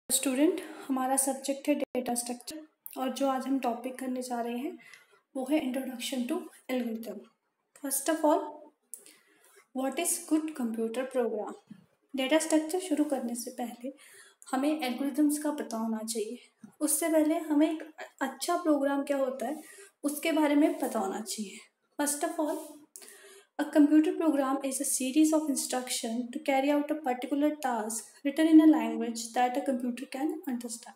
Student, हमारा subject है data structure और जो आज हम टॉपिक करने जा रहे हैं वो है introduction to algorithm. First of all, what is good computer program. Data structure शुरू करने से पहले हमें एल्गोरिथम्स का पता होना चाहिए। उससे पहले हमें एक अच्छा प्रोग्राम क्या होता है उसके बारे में पता होना चाहिए। First of all, a computer program is a series of instructions to carry out a particular task written in a language that a computer can understand.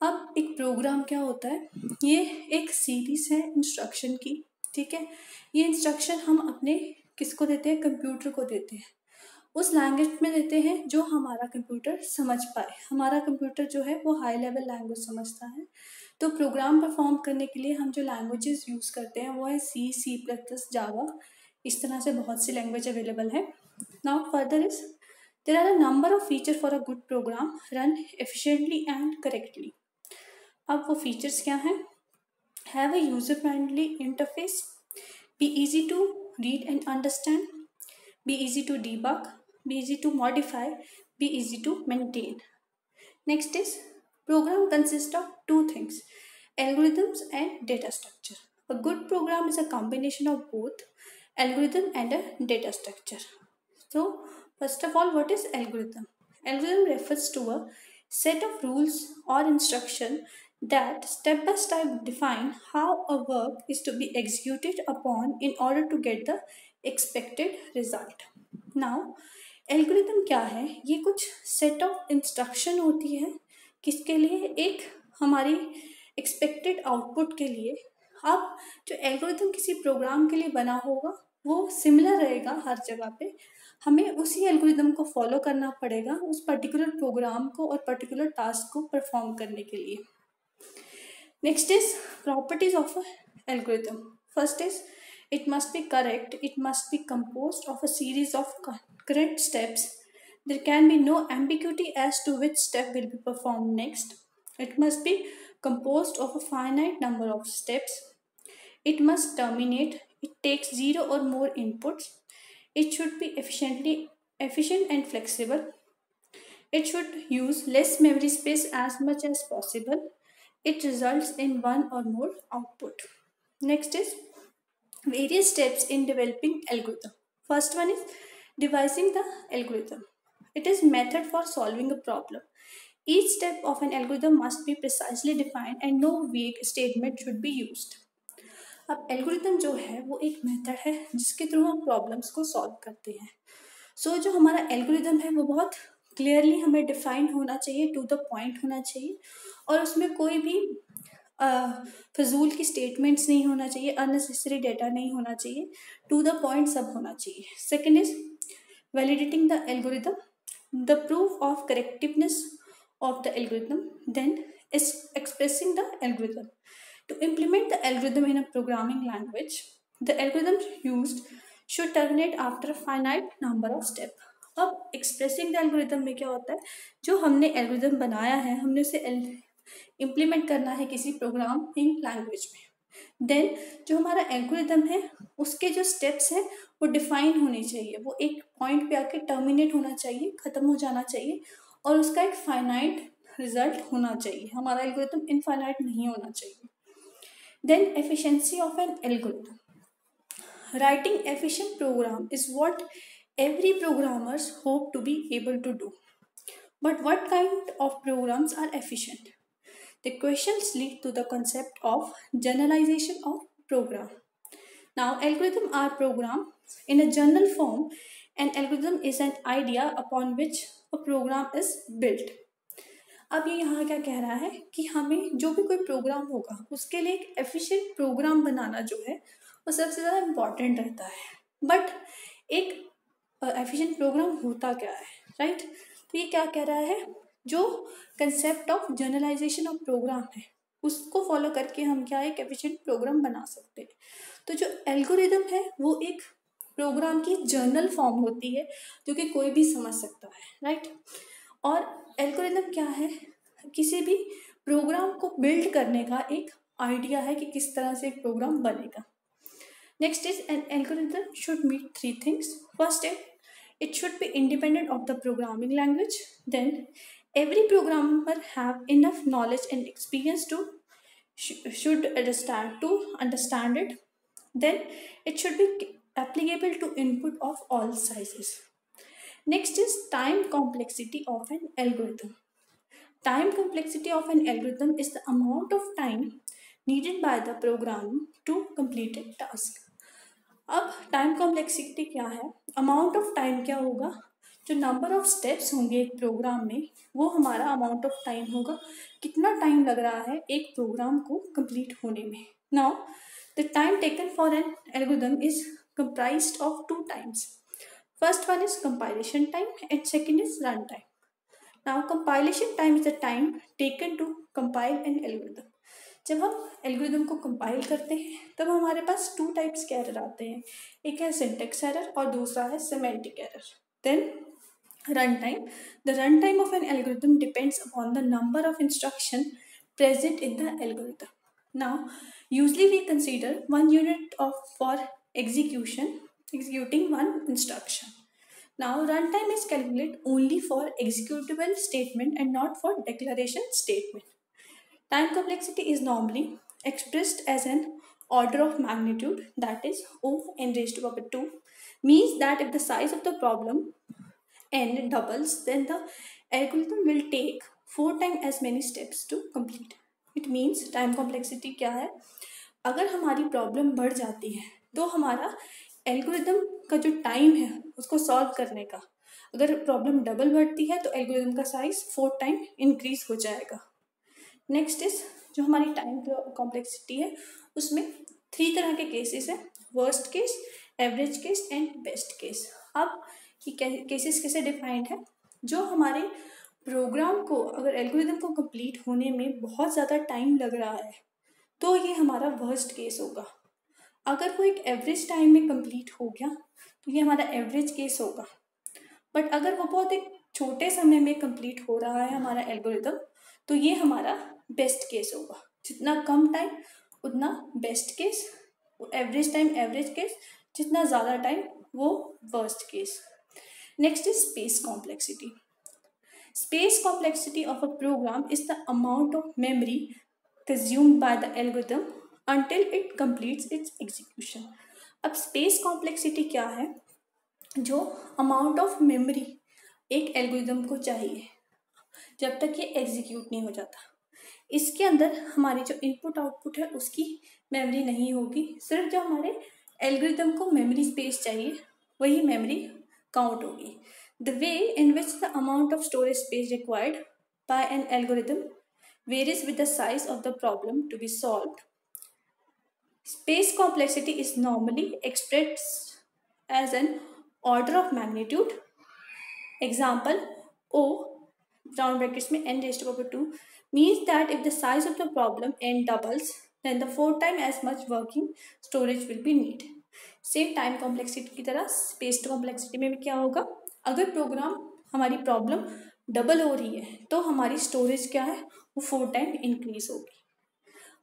अब एक प्रोग्राम क्या होता है, ये एक सीरीज है इंस्ट्रक्शन की। ठीक है, ये इंस्ट्रक्शन हम अपने किसको देते हैं, कंप्यूटर को देते हैं। उस लैंग्वेज में देते हैं जो हमारा कंप्यूटर समझ पाए। हमारा कंप्यूटर जो है वो हाई लेवल लैंग्वेज समझता है। तो प्रोग्राम परफॉर्म करने के लिए हम जो लैंग्वेजेस यूज़ करते हैं वो है सी प्लस प्लस, जावा। इस तरह से बहुत सी लैंग्वेज अवेलेबल है। Now further is there are a number of feature for a good program run efficiently and correctly. अब वो फीचर्स क्या हैं? Have a user friendly interface, be easy to read and understand, be easy to debug, be easy to modify, be easy to maintain. Next is program consists of two things, algorithms and data structure. A good program is a combination of both algorithm and a data structure. So first of all, what is algorithm? Algorithm refers to a set of rules or instruction that step by step define how a work is to be executed upon in order to get the expected result. Now algorithm क्या है? ये कुछ set of instruction होती है किसके लिए, एक हमारी एक्सपेक्टेड आउटपुट के लिए। अब जो एल्गोरिथम किसी प्रोग्राम के लिए बना होगा वो सिमिलर रहेगा हर जगह पे। हमें उसी एल्गोरिथम को फॉलो करना पड़ेगा उस पर्टिकुलर प्रोग्राम को और पर्टिकुलर टास्क को परफॉर्म करने के लिए। Next is properties of a algorithm. First is it must be correct, it must be composed of a series of correct steps, there can be no ambiguity as to which step will be performed next, it must be composed of a finite number of steps, it must terminate, it takes zero or more inputs, it should be efficient and flexible, it should use less memory space as much as possible, it results in one or more output. Next is various steps in developing algorithm. First one is devising the algorithm. It is method for solving a problem. Each step of an algorithm must be precisely defined and no vague statement should be used. अब algorithm जो है वो एक method है जिसके through हम problems को solve करते हैं। सो जो हमारा एल्गोरिथम है वो बहुत क्लियरली हमें डिफाइन होना चाहिए, टू द पॉइंट होना चाहिए, और उसमें कोई भी फजूल की स्टेटमेंट्स नहीं होना चाहिए, अननेसेसरी डेटा नहीं होना चाहिए, टू द पॉइंट सब होना चाहिए। Second is validating the algorithm, the proof of correctiveness of the algorithm, then is expressing the algorithm. To implement the algorithm in a programming language, the algorithm used should terminate after a finite number of steps. अब expressing the algorithm में क्या होता है, जो हमने algorithm बनाया है हमने उसे इम्प्लीमेंट करना है किसी प्रोग्रामिंग लैंग्वेज में। देन जो हमारा एल्गोरिथम है उसके जो स्टेप्स हैं वो डिफाइन होने चाहिए, वो एक पॉइंट पे आके टर्मिनेट होना चाहिए, ख़त्म हो जाना चाहिए, और उसका एक फाइनाइट रिजल्ट होना चाहिए। हमारा एल्गोरिथम इनफाइनाइट नहीं होना चाहिए। Then efficiency of an algorithm, writing efficient program is what every programmers hope to be able to do, but what kind of programs are efficient? The questions lead to the concept of generalization of program. Now, algorithms are programs in a general form. An algorithm is an idea upon which a program is built. अब ये यहाँ क्या कह रहा है कि हमें जो भी कोई प्रोग्राम होगा उसके लिए एक एफिशिएंट प्रोग्राम बनाना जो है वो सबसे ज़्यादा इम्पॉर्टेंट रहता है। बट एक एफिशिएंट प्रोग्राम होता क्या है, राइट? तो ये क्या कह रहा है, जो concept of generalisation of program है उसको फॉलो करके हम क्या एक एफिशिएंट प्रोग्राम बना सकते हैं। तो जो एल्गोरिथम है वो एक प्रोग्राम की जर्नल फॉर्म होती है जो कि कोई भी समझ सकता है, राइट? और एल्गोरिथम क्या है, किसी भी प्रोग्राम को बिल्ड करने का एक आइडिया है कि किस तरह से एक प्रोग्राम बनेगा। Next is an algorithm should meet three things. First is it should be independent of the programming language, then Every programmer have enough knowledge and experience to should understand it. Then it should be applicable to input of all sizes. Next is time complexity of an algorithm. Time complexity of an algorithm is the amount of time needed by the program to complete a task. अब time complexity क्या है, amount of time क्या होगा, जो number of steps होंगे एक programme में वो हमारा अमाउंट ऑफ टाइम होगा, कितना टाइम लग रहा है एक प्रोग्राम को कंप्लीट होने में. Now the time taken for an algorithm is comprised of two times. First one is compilation time and second is run time. Now compilation time is the time taken to compile an algorithm. जब हम algorithm को compile करते हैं तब हमारे पास two types के error आते हैं, एक है सिंटेक्स एरर और दूसरा है semantic error. Then run time. The run time of an algorithm depends upon the number of instruction present in the algorithm. Now, usually we consider 1 unit for executing one instruction. Now, runtime is calculated only for executable statement and not for declaration statement. Time complexity is normally expressed as an order of magnitude, that is O n raised to power 2, means that if the size of the problem n doubles, then the algorithm will take 4 times as many steps to complete. It means time complexity क्या है, अगर हमारी problem बढ़ जाती है तो हमारा algorithm का जो टाइम है उसको सॉल्व करने का, अगर प्रॉब्लम डबल बढ़ती है तो एल्गोरिथम का साइज 4 टाइम इंक्रीज हो जाएगा. नेक्स्ट इज जो हमारी टाइम कॉम्प्लेक्सिटी है उसमें 3 तरह के केसेस हैं, worst case, average case and best case. अब ये केसेस कैसे डिफाइंड है, जो हमारे प्रोग्राम को अगर एल्गोरिथम को कंप्लीट होने में बहुत ज़्यादा टाइम लग रहा है तो ये हमारा वर्स्ट केस होगा. अगर वो एक एवरेज टाइम में कंप्लीट हो गया तो ये हमारा एवरेज केस होगा. बट अगर वो बहुत एक छोटे समय में कंप्लीट हो रहा है हमारा एल्गोरिथम तो ये हमारा बेस्ट केस होगा. जितना कम टाइम उतना best case, average time average case, जितना ज़्यादा टाइम वो worst case. Next is space complexity. Space complexity of a program is the amount of memory consumed by the algorithm until it completes its execution. अब space complexity क्या है, जो amount of memory एक algorithm को चाहिए जब तक ये एग्जीक्यूट नहीं हो जाता. इसके अंदर हमारी जो इनपुट आउटपुट है उसकी मेमोरी नहीं होगी, सिर्फ जो हमारे एल्गोरिथम को मेमोरी स्पेस चाहिए वही मेमोरी काउंट होगी. The way in which the amount of storage space required by an algorithm varies with the size of the problem to be solved. Space complexity is normally expressed as an order of magnitude. Example, O round brackets में n raised to power 2 means that if the size of the problem n doubles, then the 4 times as much working storage will be needed. Same time complexity की तरह space complexity में भी क्या होगा, अगर programme हमारी problem double हो रही है तो हमारी स्टोरेज क्या है वो 4 टाइम इंक्रीज होगी.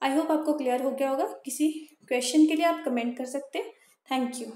आई होप आपको क्लियर हो गया होगा. किसी क्वेश्चन के लिए आप कमेंट कर सकते हैं. Thank you.